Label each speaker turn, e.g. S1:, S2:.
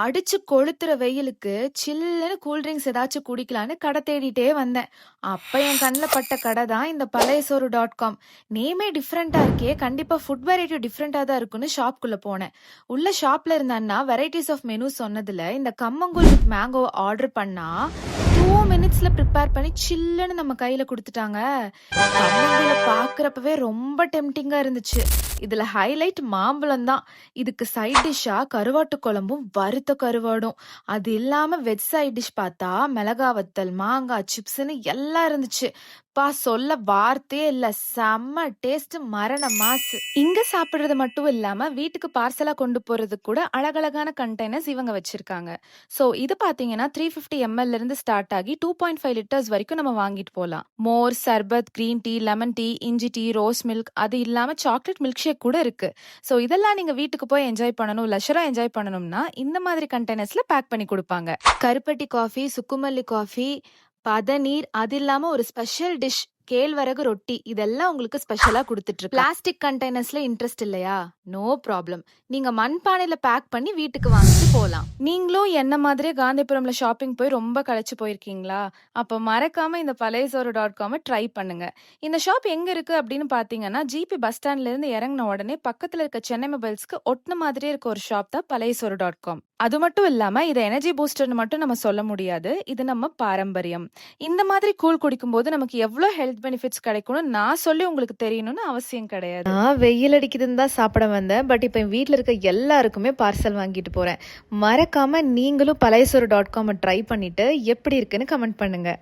S1: அடிச்சு கொளுத்துற வெயிலுக்கு சில்லுன்னு கூல் ட்ரிங்க்ஸ் ஏதாச்சும் குடிக்கலான்னு கடை தேடிட்டே வந்தேன். அப்ப என் கண்ணில் பட்ட கடை தான் இந்த பழையசோறு.com. நேமே டிஃப்ரெண்டா இருக்கே, கண்டிப்பா ஃபுட் வெரைட்டி டிஃப்ரெண்டா தான் இருக்குன்னு ஷாப்குள்ள போனேன். உள்ள ஷாப்ல இருந்த அண்ணா வெரைட்டிஸ் ஆஃப் மெனு சொன்னதுல இந்த கம்மங்கூழ் வித் மேங்கோ ஆர்டர் பண்ணா 2 மினிட்ஸ்ல ப்ரிப்பேர் பண்ணி சில்லுன்னு நம்ம கையில கொடுத்துட்டாங்க. கம்மங்கூழ பாக்குறப்பவே ரொம்ப டெம்டிங்கா இருந்துச்சு. இதுல ஹைலைட் மாம்பழம் தான். இதுக்கு சைட் டிஷ்ஷா கருவாட்டு குழம்பும் வறுத்த கருவாடும். அது இல்லாம வெஜ் சைட் டிஷ் பார்த்தா மிளகா வத்தல், மாங்காய் சிப்ஸ்ன்னு எல்லாம் இருந்துச்சு. சொல்ல வார்த்தையே இல்ல. செம்ம டேஸ்ட், மரண மாசு. இங்க சாப்பிடுறது மட்டும் இல்லாம வீட்டுக்கு பார்சலா கொண்டு போறது கூட அழகழகான கண்டெய்னர்ஸ் இவங்க வச்சிருக்காங்க. சோ இது பாத்தீங்கன்னா 350 ml இருந்து ஸ்டார்ட் ஆகி 2.5 லிட்டர்ஸ் வரைக்கும் நம்ம வாங்கிட்டு போலாம். மோர், சர்பத், கிரீன் டீ, லெமன் டீ, இஞ்சி டீ, ரோஸ் மில்க், அது இல்லாம சாக்லேட் மில்க் ஷேக் கூட இருக்கு. சோ இதெல்லாம் நீங்க வீட்டுக்கு போய் என்ஜாய் பண்ணணும், லஷரா என்ஜாய் பண்ணணும்னா இந்த மாதிரி கண்டெய்னர்ஸ்ல பேக் பண்ணி கொடுப்பாங்க. கருப்பட்டி காஃபி, சுக்குமல்லி காஃபி, பதநீர், அது இல்லாம ஒரு ஸ்பெஷல் டிஷ் கேழ்வரகு ரொட்டி, இதெல்லாம் உங்களுக்கு ஸ்பெஷலா கொடுத்துட்டு இருக்கு. பிளாஸ்டிக் கண்டெய்னர்ஸ்ல இன்ட்ரெஸ்ட் இல்லையா? No problem. நீங்க மண்பானையில பேக் பண்ணி வீட்டுக்கு வாங்கிட்டு போலாம். நீங்களும் என்ன மாதிரியே காந்திபுரம்ல ஷாப்பிங் போய் ரொம்ப களைச்சு போயிருக்கீங்களா? அப்ப மறக்காம இந்த பழையசோறு.com ட்ரை பண்ணுங்க. இந்த ஷாப் எங்க இருக்கு அப்படின்னு பாத்தீங்கன்னா, ஜிபி பஸ் ஸ்டாண்ட்ல இருந்து இறங்கின உடனே பக்கத்துல இருக்க சென்னை மொபைல்ஸ்க்கு ஒட்டின மாதிரியே இருக்க ஒரு ஷாப் தான் பழையசோறு.com. அது மட்டும் இல்லாம இதை எனர்ஜி பூஸ்டர்னு மட்டும் நம்ம சொல்ல முடியாது. இது நம்ம பாரம்பரியம். இந்த மாதிரி கூழ் குடிக்கும் போது நமக்கு எவ்வளவு ஹெல்த் பெனிஃபிட்ஸ் கிடைக்கும்னு நான் சொல்லி உங்களுக்கு தெரியணும்னு அவசியம் கிடையாது. நான் வெயில் அடிக்குதுன்னு தான் சாப்பிட வந்தேன். பட் இப்போ என் வீட்டில் இருக்க எல்லாருக்குமே பார்சல் வாங்கிட்டு போறேன். மறக்காம நீங்களும் பழையசோறு.com ட்ரை பண்ணிட்டு எப்படி இருக்குன்னு கமெண்ட் பண்ணுங்க.